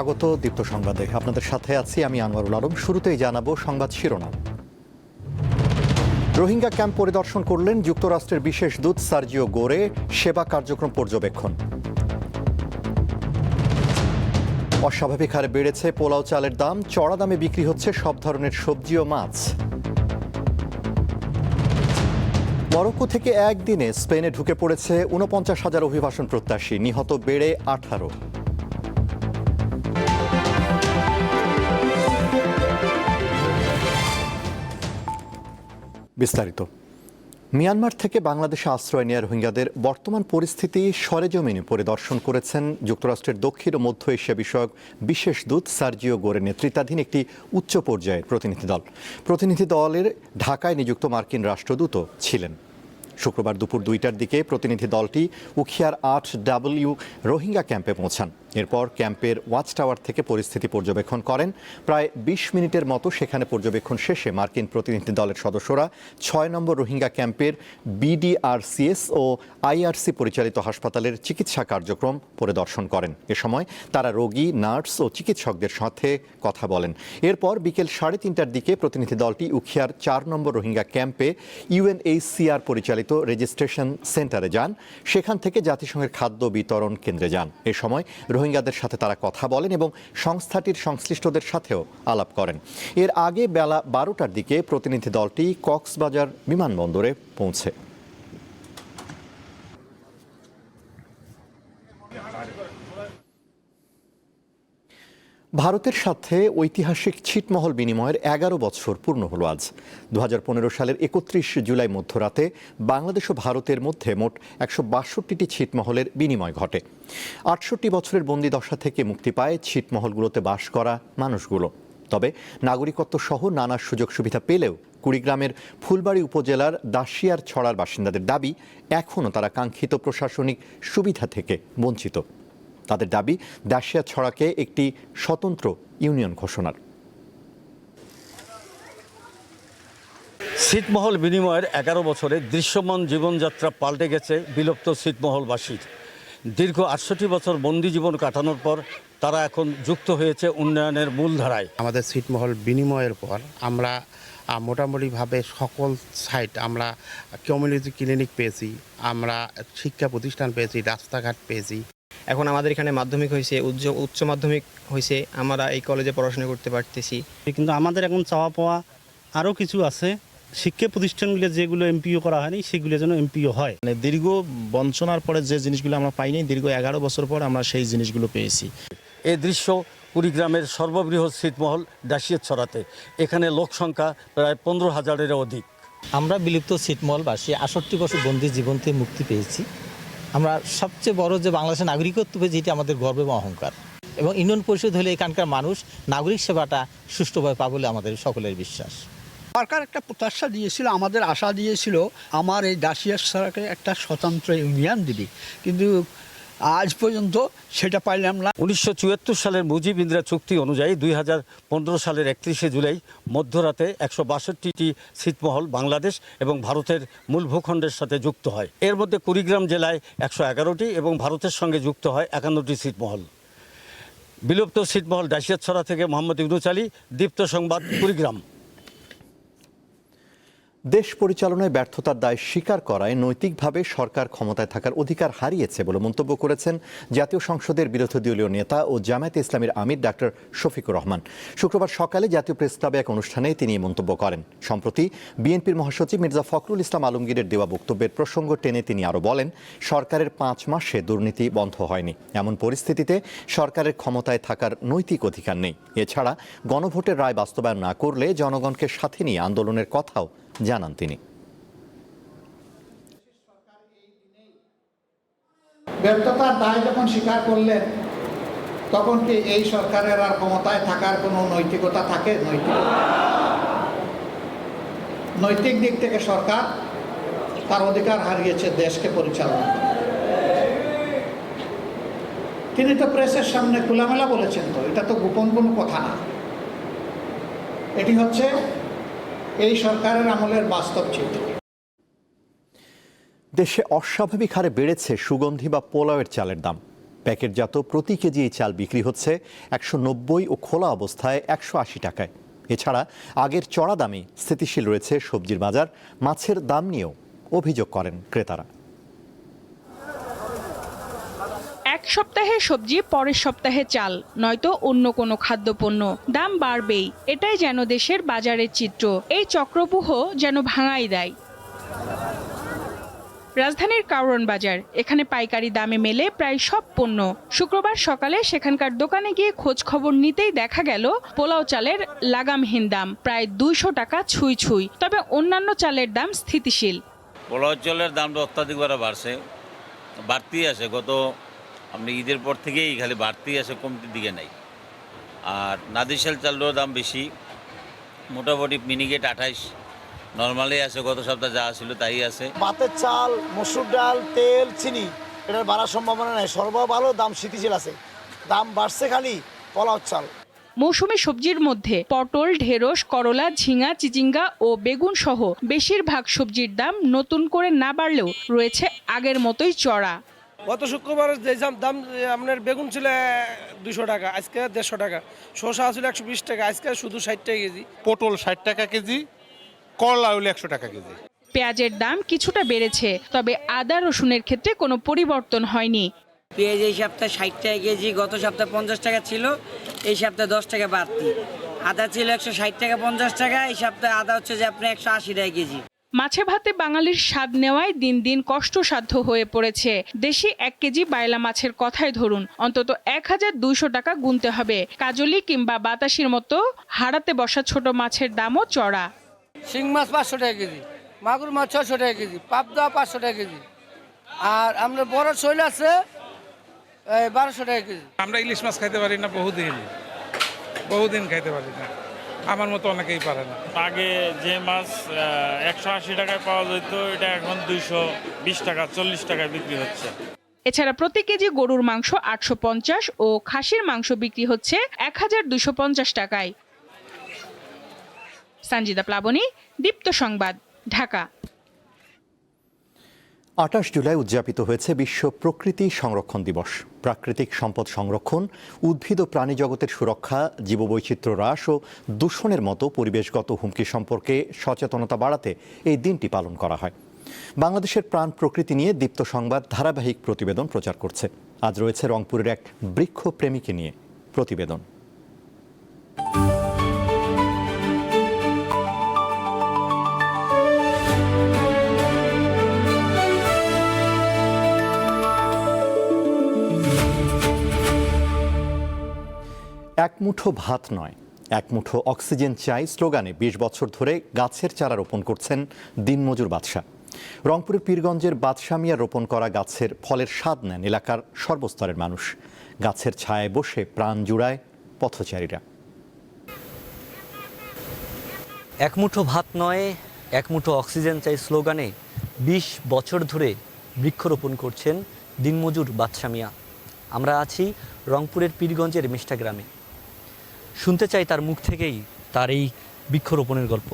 স্বাগত দীপ্ত সংবাদে। আপনাদের সাথে আছি আমি আনোয়ারুল আলম। শুরুতেই জানাবো সংবাদ শিরোনাম। রোহিঙ্গা ক্যাম্প পরিদর্শন করলেন যুক্তরাষ্ট্রের বিশেষ দূত সার্জিও গোরে, সেবা কার্যক্রম পর্যবেক্ষণ। অস্বাভাবিক হারে বেড়েছে পোলাও চালের দাম, চড়া দামে বিক্রি হচ্ছে সব ধরনের সবজি ও মাছ। মরক্কো থেকে একদিনে স্পেনে ঢুকে পড়েছে ৪৯,০০০ অভিবাসন প্রত্যাশী, নিহত বেড়ে ১৮। বিস্তারিত। মিয়ানমার থেকে বাংলাদেশে আশ্রয় নেওয়া রোহিঙ্গাদের বর্তমান পরিস্থিতি সরেজমিনে পরিদর্শন করেছেন যুক্তরাষ্ট্রের দক্ষিণ ও মধ্য এশিয়া বিষয়ক বিশেষ দূত সার্জিও গোরের নেতৃত্বাধীন একটি উচ্চ পর্যায়ের প্রতিনিধি দল। প্রতিনিধি দলের ঢাকায় নিযুক্ত মার্কিন রাষ্ট্রদূতও ছিলেন। শুক্রবার দুপুর ২টার দিকে প্রতিনিধি দলটি উখিয়ার ৮W রোহিঙ্গা ক্যাম্পে পৌঁছান। এরপর ক্যাম্পের ওয়াচ টাওয়ার থেকে পরিস্থিতি পর্যবেক্ষণ করেন। প্রায় ২০ মিনিটের মতো সেখানে পর্যবেক্ষণ শেষে মার্কিন প্রতিনিধি দলের সদস্যরা ৬ নম্বর রোহিঙ্গা ক্যাম্পের BDRCS ও IRC পরিচালিত হাসপাতালের চিকিৎসা কার্যক্রম পরিদর্শন করেন। এ সময় তারা রোগী, নার্স ও চিকিৎসকদের সাথে কথা বলেন। এরপর বিকেল ৩:৩০টার দিকে প্রতিনিধি দলটি উখিয়ার ৪ নম্বর রোহিঙ্গা ক্যাম্পে UNHCR পরিচালিত রেজিস্ট্রেশন সেন্টারে যান। সেখান থেকে জাতিসংঘের খাদ্য বিতরণ কেন্দ্রে যান। এ সময় রোহিঙ্গাদের সাথে তারা কথা বলেন এবং সংস্থাটির সংশ্লিষ্টদের সাথেও আলাপ করেন। এর আগে বেলা ১২টার দিকে প্রতিনিধি দলটি কক্সবাজার বিমানবন্দরে পৌঁছে। ভারতের সাথে ঐতিহাসিক ছিটমহল বিনিময়ের ১১ বছর পূর্ণ হলো আজ। ২০১৫ সালের ৩১ জুলাই মধ্যরাতে বাংলাদেশ ও ভারতের মধ্যে মোট ১৬২টি ছিটমহলের বিনিময় ঘটে। ৬৮ বছরের বন্দিদশা থেকে মুক্তি পায় ছিটমহলগুলোতে বাস করা মানুষগুলো। তবে নাগরিকত্ব সহ নানা সুযোগ সুবিধা পেলেও কুড়িগ্রামের ফুলবাড়ী উপজেলার দাসিয়ার ছড়ার বাসিন্দাদের দাবি, এখনও তারা কাঙ্ক্ষিত প্রশাসনিক সুবিধা থেকে বঞ্চিত। তাদের দাবি দাসিয়া ছড়াকে একটি স্বতন্ত্র ইউনিয়ন ঘোষণার। ছিটমহল বিনিময়ের ১১ বছরে দৃশ্যমান জীবনযাত্রা পাল্টে গেছে বিলুপ্ত ছিটমহলবাসীর। দীর্ঘ ৬৮ বছর বন্দি জীবন কাটানোর পর তারা এখন যুক্ত হয়েছে উন্নয়নের মূলধারায়। আমাদের ছিটমহল বিনিময়ের পর আমরা মোটামুটিভাবে সকল সাইট, আমরা কমিউনিটি ক্লিনিক পেয়েছি, আমরা শিক্ষা প্রতিষ্ঠান পেয়েছি, রাস্তাঘাট পেয়েছি। এখন আমাদের এখানে মাধ্যমিক হয়েছে, উচ্চ মাধ্যমিক হয়েছে, আমরা এই কলেজে পড়াশোনা করতে পারতেছি। কিন্তু আমাদের এখন চাওয়া পাওয়া আরও কিছু আছে। শিক্ষা প্রতিষ্ঠানগুলো যেগুলো এমপিও করা হয়নি সেগুলো যেন এমপিও হয়। মানে দীর্ঘ বঞ্চনার পরে যে জিনিসগুলো আমরা পাইনি, দীর্ঘ ১১ বছর পর আমরা সেই জিনিসগুলো পেয়েছি। এই দৃশ্য কুড়িগ্রামের সর্ববৃহৎ ছিটমহল দাসিয়ার ছড়াতে। এখানে লোক সংখ্যা প্রায় ১৫,০০০-এরও অধিক। আমরা বিলুপ্ত ছিটমহলবাসী ৬৮ বছর বন্দি জীবন থেকে মুক্তি পেয়েছি। আমরা সবচেয়ে বড় যে বাংলাদেশের নাগরিকত্ব পেয়েছি, এটি আমাদের গর্ব এবং অহংকার। এবং ইউনিয়ন পরিষদ হলে এখানকার মানুষ নাগরিক সেবাটা সুষ্ঠুভাবে পাবে বলে আমাদের সকলের বিশ্বাস। সরকার একটা প্রত্যাশা দিয়েছিল, আমাদের আশা দিয়েছিল আমার এই দাসিয়ার ছড়াকে একটা স্বতন্ত্র ইউনিয়ন দিবি, কিন্তু আজ পর্যন্ত সেটা পাইলাম না। ১৯৭৪ সালের মুজিব ইন্দিরা চুক্তি অনুযায়ী ২০১৫ সালের ৩১ জুলাই মধ্যরাতে ১৬২টি ছিটমহল বাংলাদেশ এবং ভারতের মূল ভূখণ্ডের সাথে যুক্ত হয়। এর মধ্যে কুড়িগ্রাম জেলায় ১১১টি এবং ভারতের সঙ্গে যুক্ত হয় ৫১টি ছিটমহল। বিলুপ্ত ছিটমহল দাসিয়াছড়া থেকে মোহাম্মদ ইউনুস আলী, দীপ্ত সংবাদ, কুড়িগ্রাম। দেশ পরিচালনায় ব্যর্থতার দায় স্বীকার করায় নৈতিকভাবে সরকার ক্ষমতায় থাকার অধিকার হারিয়েছে বলে মন্তব্য করেছেন জাতীয় সংসদের বিরোধী দলীয় নেতা ও জামায়াতে ইসলামীর আমির ডাক্তার শফিকুর রহমান। শুক্রবার সকালে জাতীয় প্রেস ক্লাবে এক অনুষ্ঠানে তিনি এই মন্তব্য করেন। সম্প্রতি বিএনপির মহাসচিব মির্জা ফখরুল ইসলাম আলমগীরের দেওয়া বক্তব্যের প্রসঙ্গ টেনে তিনি আরও বলেন, সরকারের ৫ মাসে দুর্নীতি বন্ধ হয়নি। এমন পরিস্থিতিতে সরকারের ক্ষমতায় থাকার নৈতিক অধিকার নেই। এছাড়া গণভোটের রায় বাস্তবায়ন না করলে জনগণকে সাথে নিয়ে আন্দোলনের কথাও জানান তিনি। ব্যর্থতার দায় যখন স্বীকার করলেন, তখন কি এই সরকারের আর ক্ষমতায় থাকার কোনো নৈতিকতা থাকে? নৈতিক দিক থেকে সরকার তার অধিকার হারিয়েছে দেশকে পরিচালনা করার। তিনি তো প্রেসের সামনে খোলামেলা বলেছেন, তো এটা তো গোপন কোনো কথা না। এটি হচ্ছে এই সরকারের আমলের বাস্তব চিত্র। দেশে অস্বাভাবিক হারে বেড়েছে সুগন্ধি বা পোলাওয়ের চালের দাম। প্যাকেটজাত প্রতি কেজি এই চাল বিক্রি হচ্ছে 190 ও খোলা অবস্থায় 180 টাকায়। এছাড়া আগের চড়া দামে স্থিতিশীল রয়েছে সবজির বাজার। মাছের দাম নিয়েও অভিযোগ করেন ক্রেতারা। এক সপ্তাহে সবজি, পরের সপ্তাহে চাল, নয়তো অন্য কোনো খাদ্যপণ্য দাম বাড়বেই। এটাই যেন দেশের বাজারের চিত্র। এই চক্রব্যূহ যেন ভাঙাই দেয়। রাজধানীর কারওয়ান বাজার, এখানে পাইকারি দামে মেলে প্রায় সব পণ্য। শুক্রবার সকালে সেখানকার দোকানে গিয়ে খোঁজ খবর নিতেই দেখা গেল পোলাও চালের লাগামহীন দাম প্রায় 200 টাকা ছুঁই ছুঁই। তবে অন্যান্য চালের দাম স্থিতিশীল। পোলাও চালের দামটা অত্যাধিকভাবে বাড়ছে, বাড়তি আছে। গত আপনি ঈদের পর থেকেই খালি বাড়তি আছে, কমতির দিকে নাই। আর নাদিশাল চালেরও দাম বেশি, মোটামুটি মিনিকেট 28, নর্মালি আছে। গত সপ্তাহে যা ছিল তাই আছে। ভাতের চাল, মসুর ডাল, তেল, চিনি এটার বাড়ার সম্ভাবনা নেই, সর্বভালো দাম স্থিতিশীল আছে। দাম বাড়ছে খালি পোলাও চাল। মৌসুমী সবজির মধ্যে পটল, ঢেঁড়স, করলা, ঝিঙা, চিচিঙ্গা ও বেগুন সহ বেশিরভাগ সবজির দাম নতুন করে না বাড়লেও রয়েছে আগের মতোই চড়া। গত শুক্রবার যে দাম আপনার বেগুন ছিল 200 টাকা, আজকে 150 টাকা। শসা ছিল 120 টাকা, আজকে শুধু 60 টাকা কেজি। পটল 60 টাকা কেজি, করলা হলো 100 টাকা কেজি। পেঁয়াজের দাম কিছুটা বেড়েছে, তবে আদা রসুনের ক্ষেত্রে কোনো পরিবর্তন হয়নি। পেঁয়াজ এই সপ্তাহে 60 টাকা কেজি, গত সপ্তাহে 50 টাকা ছিল, এই সপ্তাহে 10 টাকা বাড়তি। আদা ছিল 160 টাকা 50 টাকা, এই সপ্তাহে আদা হচ্ছে যে আপনার 180 টাকা কেজি। মাছে ভাতে বাঙালির স্বাদ নেওয়ায় দিন দিন কষ্টসাধ্য হয়ে পড়েছে। দেশি 1 কেজি বায়লা মাছের কথাই ধরুন, অন্তত 1200 টাকা গুনতে হবে। কাজলি কিংবা বাতাসির মতো হারাতে বসা ছোট মাছের দামও চড়া। শিং মাছ 500 টাকা কেজি, মাগুর মাছ 600 টাকা কেজি, পাবদা 500 টাকা কেজি, আর আমরা বড় শৈল আছে 1200 টাকা কেজি। আমরা ইলিশ মাছ খাইতে পারি না, বহুদিন খাইতে পারি না, আমার মতো অনেকেই পারে না। আগে যে মাছ 180 টাকায় পাওয়া যেত, এটা এখন 220 টাকা 40 টাকায় বিক্রি হচ্ছে। এছাড়া প্রতি কেজি গরুর মাংস 850 ও খাসির মাংস বিক্রি হচ্ছে 1250 টাকায়। সঞ্জিদা প্লাবনী, দীপ্ত সংবাদ, ঢাকা। 28 জুলাই উদযাপিত হয়েছে বিশ্ব প্রকৃতি সংরক্ষণ দিবস। প্রাকৃতিক সম্পদ সংরক্ষণ, উদ্ভিদ ও প্রাণী জগতের সুরক্ষা, জীববৈচিত্র্য হ্রাস ও দূষণের মতো পরিবেশগত হুমকি সম্পর্কে সচেতনতা বাড়াতে এই দিনটি পালন করা হয়। বাংলাদেশের প্রাণ প্রকৃতি নিয়ে দীপ্ত সংবাদ ধারাবাহিক প্রতিবেদন প্রচার করছে। আজ রয়েছে রংপুরের এক বৃক্ষ প্রেমীকে নিয়ে প্রতিবেদন। এক মুঠো ভাত নয়, এক মুঠো অক্সিজেন চাই স্লোগানে 20 বছর ধরে গাছের চারা রোপণ করছেন দিনমজুর বাদশা। রংপুরের পীরগঞ্জের বাদশা মিয়া রোপণ করা গাছের ফলের স্বাদ নেন এলাকার সর্বস্তরের মানুষ। গাছের ছায়ায় বসে প্রাণ জুড়ায় পথচারীরা। এক মুঠো ভাত নয়, এক মুঠো অক্সিজেন চাই স্লোগানে 20 বছর ধরে বৃক্ষরোপণ করছেন দিনমজুর বাদশা মিয়া। আমরা আছি রংপুরের পীরগঞ্জের মিষ্টা গ্রামে। শুনতে চাই তার মুখ থেকেই তার এই বৃক্ষরোপণের গল্প।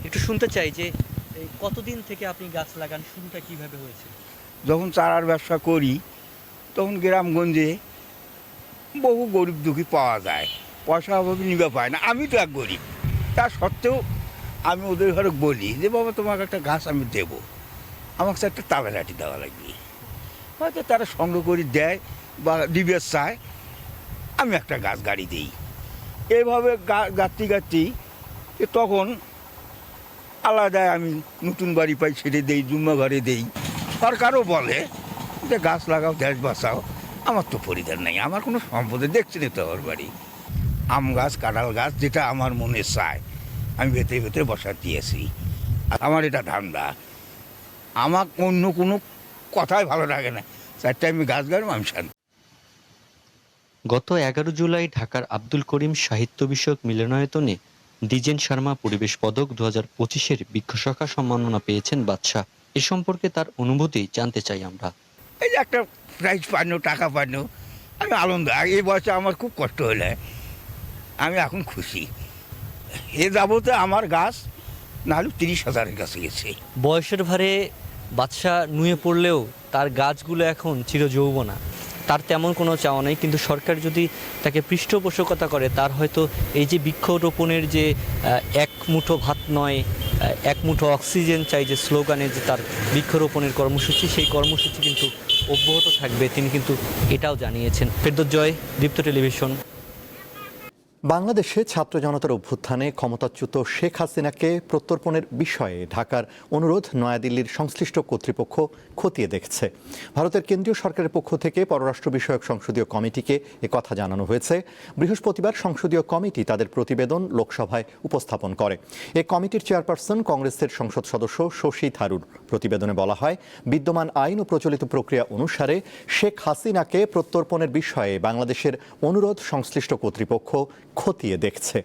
একটু শুনতে চাই যে কতদিন থেকে আপনি গাছ লাগান, শুরুটা কিভাবে হয়েছে? যখন চারার ব্যবসা করি তখন গ্রামগঞ্জে বহু গরিব দুঃখী পাওয়া যায়, পয়সা অভাবে নিবে পায় না। আমি তো এক গরিব, তা সত্ত্বেও আমি ওদের ঘরে বলি যে বাবা তোমাকে একটা গাছ আমি দেবো, আমাকে একটা তালা লাঠি দেওয়া লাগবে। হয়তো তারা সংগ্রহ করে দেয় বা দিবে চায়, আমি একটা গাছ গাড়ি দিই। এইভাবে গাঁতি তখন আলাদায় আমি নতুন বাড়ি পাই, ছেড়ে দেই, জুম্মা ঘরে দেই। সরকারও বলে যে গাছ লাগাও, দেশ বাঁচাও। আমার তো পরিধান নেই, আমার কোনো সম্পদে দেখছি না তো আমার বাড়ি। আম গাছ, কাঁঠাল গাছ, যেটা আমার মনে চায় আমি ভেতরে ভেতরে বসা দিয়েছি। আমার এটা ধান্দা, আমার অন্য কোনো কথাই ভালো লাগে না। চারটে আমি গাছ গাড়ব, আমি শান্তি। গত 11 জুলাই ঢাকার আব্দুল করিম সাহিত্য বিষয়ক মিলনায়তনে দ্বিজেন শর্মা পরিবেশ পদক 2025-এর বৃক্ষশাখা সম্মাননা পেয়েছেন বাদশা। এ সম্পর্কে তার অনুভূতি জানতে চাই আমরা। এই যে একটা প্রাইজ পানো, টাকা পানো, আমি আনন্দ। এই বয়সে আমার খুব কষ্ট হলে আমি এখন খুশি। এ যাবতে আমার গাছ নাহলে 30,000-এর কাছে গেছে। বয়সের ভারে বাদশা নুয়ে পড়লেও তার গাছগুলো এখন চিরযৌবনা। তার তেমন কোনো চাওয়া নেই, কিন্তু সরকার যদি তাকে পৃষ্ঠপোষকতা করে, তার হয়তো এই যে বৃক্ষরোপণের যে এক মুঠো ভাত নয় এক মুঠো অক্সিজেন চাই যে স্লোগানে যে তার বৃক্ষরোপণের কর্মসূচি, সেই কর্মসূচি কিন্তু অব্যাহত থাকবে, তিনি কিন্তু এটাও জানিয়েছেন। ফেরদৌস জয়, দীপ্ত টেলিভিশন। বাংলাদেশে ছাত্র জনতার অভ্যুত্থানে ক্ষমতাচ্যুত শেখ হাসিনাকে প্রত্যর্পণের বিষয়ে ঢাকার অনুরোধ নয়াদিল্লির সংশ্লিষ্ট কর্তৃপক্ষ খতিয়ে দেখছে। ভারতের কেন্দ্রীয় সরকারের পক্ষ থেকে পররাষ্ট্র বিষয়ক সংসদীয় কমিটিকে একথা জানানো হয়েছে। বৃহস্পতিবার সংসদীয় কমিটি তাদের প্রতিবেদন লোকসভায় উপস্থাপন করে। এই কমিটির চেয়ারপারসন কংগ্রেসের সংসদ সদস্য শশী থারুর। প্রতিবেদনে বলা হয়, বিদ্যমান আইন ও প্রচলিত প্রক্রিয়া অনুসারে শেখ হাসিনাকে প্রত্যর্পণের বিষয়ে বাংলাদেশের অনুরোধ সংশ্লিষ্ট কর্তৃপক্ষ খতিয়ে দেখছে।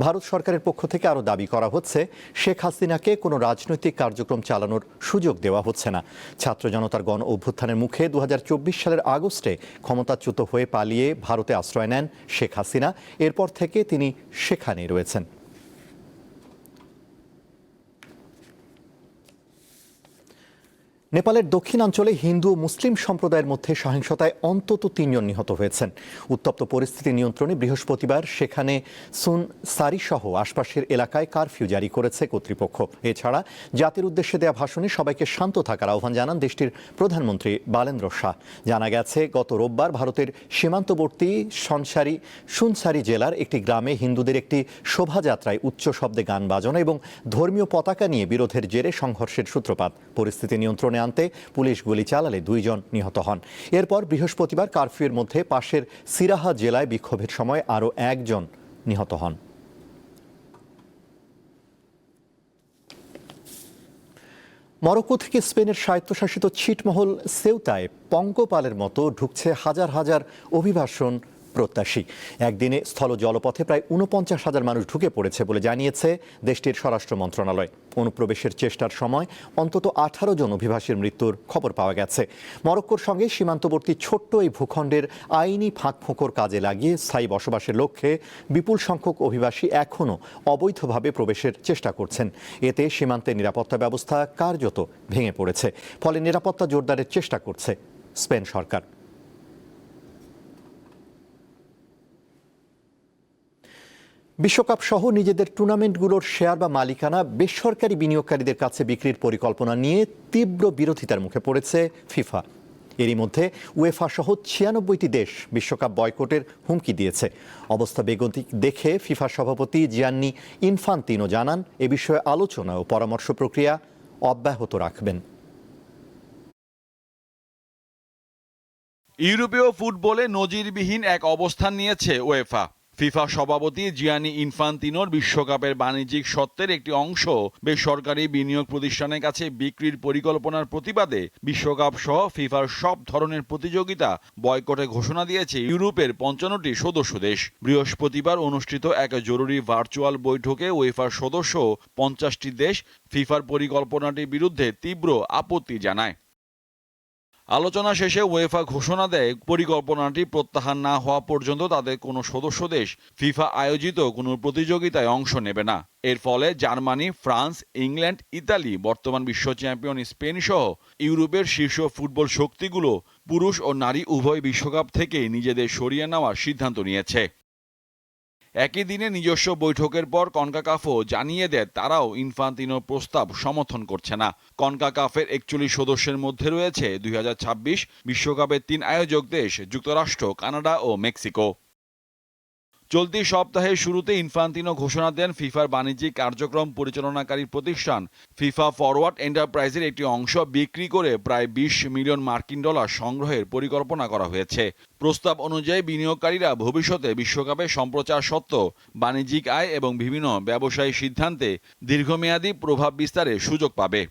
ভারত সরকারের পক্ষ থেকে আরও দাবি করা হচ্ছে, শেখ হাসিনাকে কোনো রাজনৈতিক কার্যক্রম চালানোর সুযোগ দেওয়া হচ্ছে না। ছাত্র জনতার গণ অভ্যুত্থানের মুখে 2024 সালের আগস্টে ক্ষমতাচ্যুত হয়ে পালিয়ে ভারতে আশ্রয় নেন শেখ হাসিনা। এরপর থেকে তিনি সেখানেই রয়েছেন। নেপালের দক্ষিণাঞ্চলে হিন্দু ও মুসলিম সম্প্রদায়ের মধ্যে সহিংসতায় অন্তত 3 জন নিহত হয়েছেন। উত্তপ্ত পরিস্থিতি নিয়ন্ত্রণে বৃহস্পতিবার সেখানে সুনসারি সহ আশপাশের এলাকায় কারফিউ জারি করেছে কর্তৃপক্ষ। এছাড়া জাতির উদ্দেশ্যে দেয়া ভাষণে সবাইকে শান্ত থাকার আহ্বান জানান দেশটির প্রধানমন্ত্রী বালেন্দ্র শাহ। জানা গেছে, গত রোববার ভারতের সীমান্তবর্তী সুনসারি জেলার একটি গ্রামে হিন্দুদের একটি শোভাযাত্রায় উচ্চ শব্দে গান বাজানো এবং ধর্মীয় পতাকা নিয়ে বিরোধের জেরে সংঘর্ষের সূত্রপাত। পরিস্থিতি নিয়ন্ত্রণে আনতে পুলিশ গুলি চালালে 2 জন নিহত হন। এরপর বৃহস্পতিবার কারফিউর মধ্যে পাশের সিরাহা জেলায় বিক্ষোভের সময় আরও 1 জন নিহত হন। মরক্কো থেকে স্পেনের স্বায়ত্তশাসিত ছিটমহল সেউতায় পঙ্গপালের মতো ঢুকছে হাজার হাজার অভিবাসন প্রত্যাশী। একদিনে স্থল জলপথে প্রায় 49,000 মানুষ ঢুকে পড়েছে বলে জানিয়েছে দেশটির স্বরাষ্ট্র মন্ত্রণালয়। অনুপ্রবেশের চেষ্টার সময় অন্তত 18 জন অভিবাসীর মৃত্যুর খবর পাওয়া গেছে। মরক্কোর সঙ্গে সীমান্তবর্তী ছোট্ট এই ভূখণ্ডের আইনি ফাঁকফোকর কাজে লাগিয়ে স্থায়ী বসবাসের লক্ষ্যে বিপুল সংখ্যক অভিবাসী এখনও অবৈধভাবে প্রবেশের চেষ্টা করছেন। এতে সীমান্তের নিরাপত্তা ব্যবস্থা কার্যত ভেঙে পড়েছে। ফলে নিরাপত্তা জোরদারের চেষ্টা করছে স্পেন সরকার। বিশ্বকাপ সহ নিজেদের টুর্নামেন্টগুলোর শেয়ার বা মালিকানা বেসরকারি বিনিয়োগকারীদের কাছে বিক্রির পরিকল্পনা নিয়ে তীব্র বিরোধিতার মুখে পড়েছে ফিফা। এরই মধ্যে উয়েফা সহ 96টি দেশ বিশ্বকাপ বয়কটের হুমকি দিয়েছে। অবস্থা বেগতিক দেখে ফিফা সভাপতি জিয়ান্নি ইনফান্তিনো জানান, এ বিষয়ে আলোচনা ও পরামর্শ প্রক্রিয়া অব্যাহত রাখবেন। ইউরোপীয় ফুটবলে নজিরবিহীন এক অবস্থান নিয়েছে উয়েফা। ফিফা সভাপতি জিয়ানি ইনফান্তিনোর বিশ্বকাপের বাণিজ্যিক স্বত্বের একটি অংশ বেসরকারি বিনিয়োগ প্রতিষ্ঠানের কাছে বিক্রির পরিকল্পনার প্রতিবাদে বিশ্বকাপ সহ ফিফার সব ধরনের প্রতিযোগিতা বয়কটে ঘোষণা দিয়েছে ইউরোপের 55টি সদস্য দেশ। বৃহস্পতিবার অনুষ্ঠিত এক জরুরি ভার্চুয়াল বৈঠকে উয়েফার সদস্য 50টি দেশ ফিফার পরিকল্পনাটির বিরুদ্ধে তীব্র আপত্তি জানায়। আলোচনা শেষে উয়েফা ঘোষণা দেয়, পরিকল্পনাটি প্রত্যাহার না হওয়া পর্যন্ত তাদের কোনো সদস্য দেশ ফিফা আয়োজিত কোনো প্রতিযোগিতায় অংশ নেবে না। এর ফলে জার্মানি, ফ্রান্স, ইংল্যান্ড, ইতালি, বর্তমান বিশ্ব চ্যাম্পিয়ন স্পেন সহ ইউরোপের শীর্ষ ফুটবল শক্তিগুলো পুরুষ ও নারী উভয় বিশ্বকাপ থেকে নিজেদের সরিয়ে নেওয়ার সিদ্ধান্ত নিয়েছে। একই দিনে নিজস্ব বৈঠকের পর কনকাকাফও জানিয়ে দেয় তারাও ইনফান্তিনোর প্রস্তাব সমর্থন করছে না। কনকাকাফের 41 সদস্যের মধ্যে রয়েছে 2026 বিশ্বকাপের 3 আয়োজক দেশ যুক্তরাষ্ট্র, কানাডা ও মেক্সিকো। চলতি সপ্তাহের শুরুতে ইনফান্তিনো ঘোষণা দেন ফিফার বাণিজ্যিক কার্যক্রম পরিচালনাকারী প্রতিষ্ঠান ফিফা ফরওয়ার্ড এন্টারপ্রাইজের একটি অংশ বিক্রি করে প্রায় $20 মিলিয়ন সংগ্রহের পরিকল্পনা করা হয়েছে। প্রস্তাব অনুযায়ী বিনিয়োগকারীরা ভবিষ্যতে বিশ্বকাপে সম্প্রচার সত্ত্ব, বাণিজ্যিক আয় এবং বিভিন্ন ব্যবসায়ী সিদ্ধান্তে দীর্ঘমেয়াদী প্রভাব বিস্তারের সুযোগ পাবে।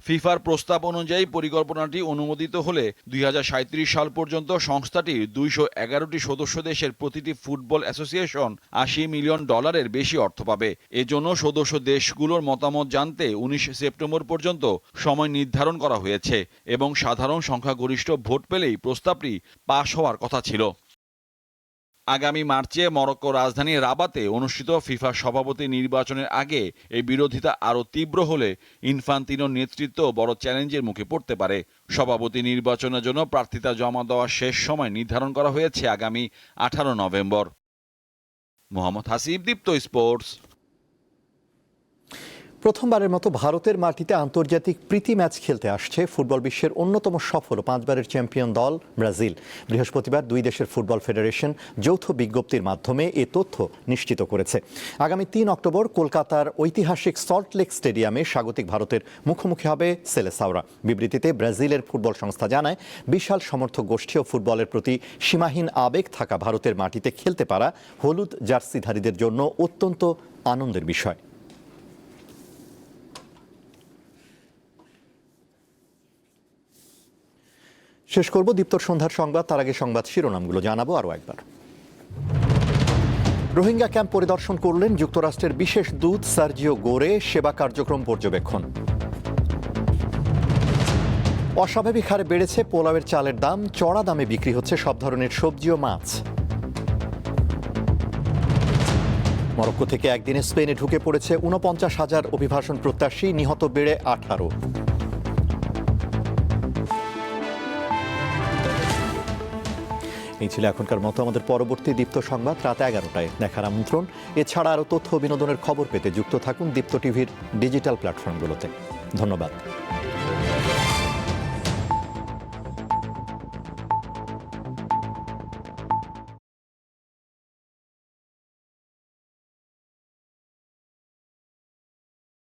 ফিফার প্রস্তাব অনুযায়ী পরিকল্পনাটি অনুমোদিত হলে 2037 সাল পর্যন্ত সংস্থাটির 211টি সদস্য দেশের প্রতিটি ফুটবল অ্যাসোসিয়েশন $80 মিলিয়ন বেশি অর্থ পাবে। এজন্য সদস্য দেশগুলোর মতামত জানতে 19 সেপ্টেম্বর পর্যন্ত সময় নির্ধারণ করা হয়েছে এবং সাধারণ সংখ্যাগরিষ্ঠ ভোট পেলেই প্রস্তাবটি পাশ হওয়ার কথা ছিল। আগামী মার্চে মরক্কো রাজধানী রাবাতে অনুষ্ঠিত ফিফা সভাপতি নির্বাচনের আগে এই বিরোধিতা আরও তীব্র হলে ইনফান্তিনোর নেতৃত্ব বড় চ্যালেঞ্জের মুখে পড়তে পারে। সভাপতি নির্বাচনের জন্য প্রার্থিতা জমা দেওয়ার শেষ সময় নির্ধারণ করা হয়েছে আগামী 18 নভেম্বর। মোহাম্মদ হাসিব, দীপ্ত স্পোর্টস। প্রথমবারের মতো ভারতের মাটিতে আন্তর্জাতিক প্রীতি ম্যাচ খেলতে আসছে ফুটবল বিশ্বের অন্যতম সফল 5বারের চ্যাম্পিয়ন দল ব্রাজিল। বৃহস্পতিবার দুই দেশের ফুটবল ফেডারেশন যৌথ বিজ্ঞপ্তির মাধ্যমে এ তথ্য নিশ্চিত করেছে। আগামী 3 অক্টোবর কলকাতার ঐতিহাসিক সল্টলেক স্টেডিয়ামে স্বাগতিক ভারতের মুখোমুখি হবে সেলেসাওরা। বিবৃতিতে ব্রাজিলের ফুটবল সংস্থা জানায়, বিশাল সমর্থক গোষ্ঠী ও ফুটবলের প্রতি সীমাহীন আবেগ থাকা ভারতের মাটিতে খেলতে পারা হলুদ জার্সিধারীদের জন্য অত্যন্ত আনন্দের বিষয়। শেষ করব দীপ্তর সন্ধ্যার সংবাদ, তার আগে সংবাদ শিরোনামগুলো জানাবো আরও একবার। রোহিঙ্গা ক্যাম্প পরিদর্শন করলেন যুক্তরাষ্ট্রের বিশেষ দূত সার্জিও গোরে, সেবা কার্যক্রম পর্যবেক্ষণ। অস্বাভাবিক হারে বেড়েছে পোলাওয়ের চালের দাম, চড়া দামে বিক্রি হচ্ছে সব ধরনের সবজি ও মাছ। মরক্কো থেকে একদিনে স্পেনে ঢুকে পড়েছে 49,000 অভিবাসন প্রত্যাশী, নিহত বেড়ে 18। এই ছিল এখনকার মতো আমাদের পরবর্তী দীপ্ত সংবাদ রাত 11টায় দেখার আমন্ত্রণ। এছাড়া আরও তথ্য বিনোদনের খবর পেতে যুক্ত থাকুন দীপ্ত টিভির ডিজিটাল প্ল্যাটফর্মগুলোতে। ধন্যবাদ।